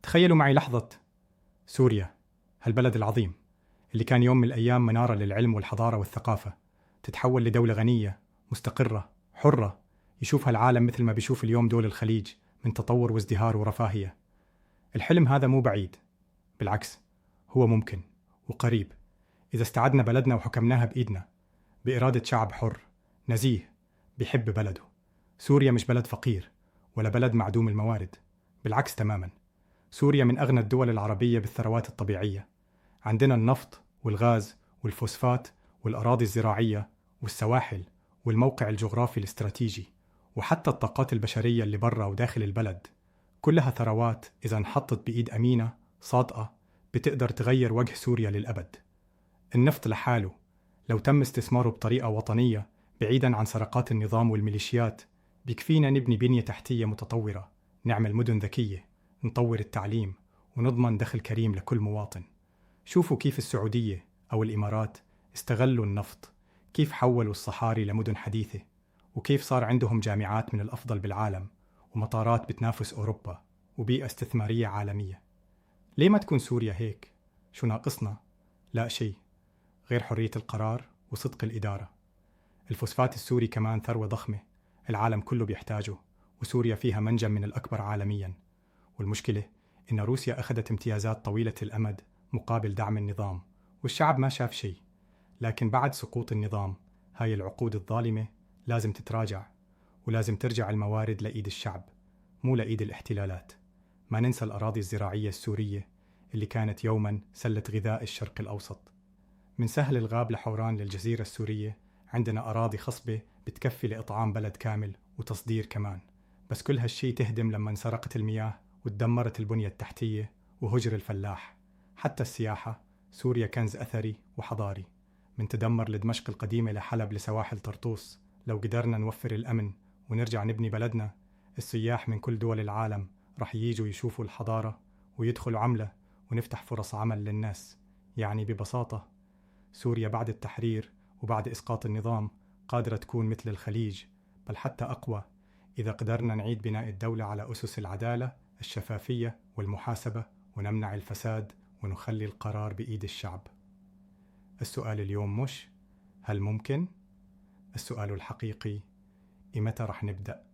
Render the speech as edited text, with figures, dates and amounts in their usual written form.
تخيلوا معي لحظة، سوريا، هالبلد العظيم اللي كان يوم من الأيام منارة للعلم والحضارة والثقافة، تتحول لدولة غنية مستقرة حرة يشوفها العالم مثل ما بيشوف اليوم دول الخليج من تطور وازدهار ورفاهية. الحلم هذا مو بعيد، بالعكس هو ممكن وقريب إذا استعدنا بلدنا وحكمناها بإيدنا بإرادة شعب حر نزيه بيحب بلده. سوريا مش بلد فقير ولا بلد معدوم الموارد، بالعكس تماما. سوريا من أغنى الدول العربية بالثروات الطبيعية، عندنا النفط والغاز والفوسفات والأراضي الزراعية والسواحل والموقع الجغرافي الاستراتيجي، وحتى الطاقات البشرية اللي برا وداخل البلد، كلها ثروات إذا انحطت بإيد أمينة صادقة بتقدر تغير وجه سوريا للأبد. النفط لحاله لو تم استثماره بطريقة وطنية بعيداً عن سرقات النظام والميليشيات بيكفينا نبني بنية تحتية متطورة، نعمل مدن ذكية، نطور التعليم، ونضمن دخل كريم لكل مواطن. شوفوا كيف السعودية أو الإمارات استغلوا النفط، كيف حولوا الصحاري لمدن حديثة، وكيف صار عندهم جامعات من الأفضل بالعالم ومطارات بتنافس أوروبا وبيئة استثمارية عالمية. ليه ما تكون سوريا هيك؟ شو ناقصنا؟ لا شيء غير حرية القرار وصدق الإدارة. الفوسفات السوري كمان ثروة ضخمة العالم كله بيحتاجه، وسوريا فيها منجم من الأكبر عالمياً. والمشكلة إن روسيا أخذت امتيازات طويلة الأمد مقابل دعم النظام، والشعب ما شاف شيء. لكن بعد سقوط النظام هاي العقود الظالمة لازم تتراجع، ولازم ترجع الموارد لإيد الشعب مو لإيد الاحتلالات. ما ننسى الأراضي الزراعية السورية اللي كانت يوماً سلة غذاء الشرق الأوسط. من سهل الغاب لحوران للجزيرة السورية عندنا أراضي خصبة بتكفي لإطعام بلد كامل وتصدير كمان، بس كل هالشي تهدم لما انسرقت المياه وتدمرت البنية التحتية وهجر الفلاح. حتى السياحة، سوريا كنز أثري وحضاري، من تدمر لدمشق القديمة لحلب لسواحل طرطوس. لو قدرنا نوفر الأمن ونرجع نبني بلدنا، السياح من كل دول العالم رح ييجوا يشوفوا الحضارة ويدخلوا عملة، ونفتح فرص عمل للناس. يعني ببساطة سوريا بعد التحرير وبعد إسقاط النظام قادرة تكون مثل الخليج، بل حتى أقوى، إذا قدرنا نعيد بناء الدولة على أسس العدالة الشفافية والمحاسبة، ونمنع الفساد، ونخلي القرار بإيد الشعب. السؤال اليوم مش هل ممكن؟ السؤال الحقيقي إمتى رح نبدأ؟